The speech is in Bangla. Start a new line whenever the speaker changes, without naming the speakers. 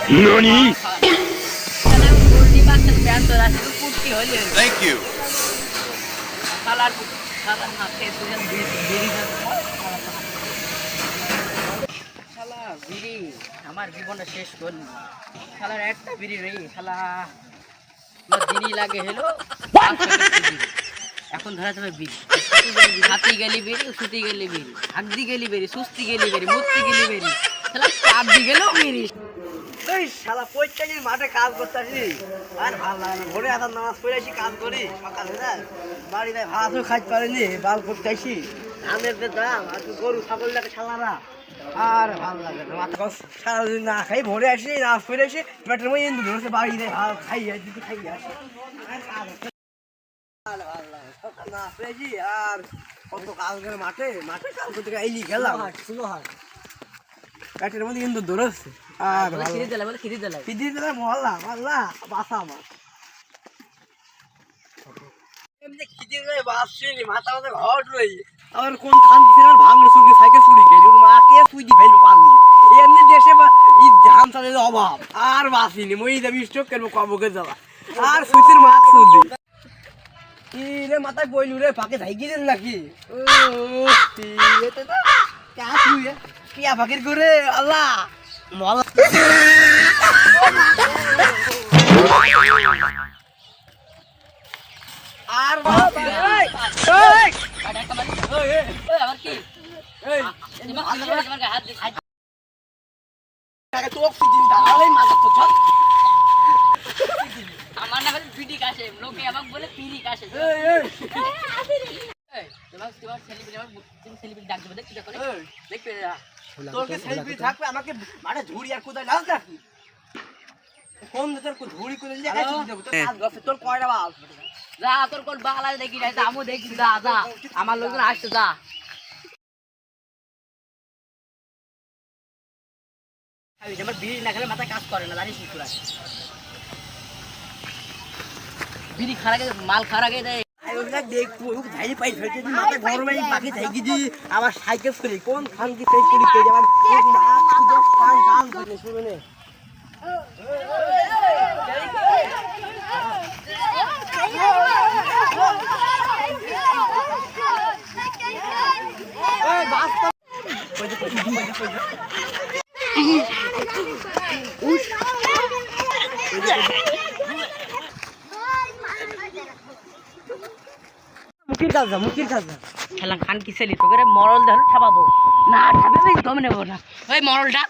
NANI?
Thank you.
আমার জীবনে শেষ করলি শালার একটা বিড়ি রে শালা দিনই লাগে হলো এখন ধরা যাবে বিড়ি হাতি গেলি বেরি সুতি গেলি বেরি হাগদি গেলি বেরি সুস্তি গেলি বেরি মুক্তি গেলি বেরি শালা চাপ দি গেল বেরি
এই শালা প্রত্যেকদিন মাঠে কাজ করতেছি আর ভালো লাগে না ভোরে আসার নামাজ পড়ে আসি কাজ করি সকালে না বাড়িতে ভাতও খাইতে পারিনি বাল করতে আসি ধানের যে দাম আর গরু ছাগল লাগে শালারা আর ভালো লাগে না মাথা সারাদিন না খাই ভোরে আসি নামাজ পড়ে আসি পেটের মধ্যে ইন্দু ধরেছে বাড়িতে ভাত খাইয়ে দিতে খাইয়ে আসি আর কাজ ভালো লাগে সকাল না পেয়েছি আর কত কাজ করে মাঠে মাঠে কাজ করতে এলি গেলাম পেটের মধ্যে ইন্দু ধরেছে আর
খিদি দিলাম
খিদি দিলে মহল্লা মহল্লা বাসা আমার এমনি খিদি দিলে বাসছিনি মাথা মাথা ঘট রই আবার কোন খান দিছিল ভাঙড়ে চুরি সাইকেল চুরি গেলি ওর মাকে তুই দি ফেলবো পারলি এমনি দেশে এই ধান চালের অভাব আর বাসিনি মই যাবি স্টক করবো কবকে যাওয়া আর সুতির মাছ সুদি কি রে মাথায় বইলু রে ফাঁকে যাই গিয়েছেন নাকি ও এতে তো ক্যা তুই কিয়া ফাঁকির করে আল্লাহ মহল্লা আর
আবার কি হাত দিয়ে আমার না বলে পিডি কাশে লোকে আমাকে বলে পিডি কাশে তোমার সেলিব্রিটি ডাক দেবে দেখতে দেখবে
তোকে সেলফি থাকবে আমাকে মানে ঝুড়ি আর কোথায় লাগ নাকি কোন তোর ঝুড়ি করে দিয়ে কাছে দেব তোর কাজ গফে তোর কয়টা বাল
যা তোর কোন বালা দেখি যাই আমও দেখি যা যা আমার লোকজন আসছে যা আমার বিড়ি না খেলে মাথায় কাজ করে না জানিস কি তোরা বিড়ি খারা গে মাল খারা গে দেয়
দেখবো ধাই পাই ফেলছে মাথায় গরমে পাখি থাকি দি আবার সাইকেল চলি কোন খান কি সেই করি কে আমার কান করে শুনে নে এই বাস্তব মুখির কাজ
খেলা খান কি ছেলি তোকে মরল ধরে ঠাপাবো না ঠাপাবে দম নেবো না ওই মরলটা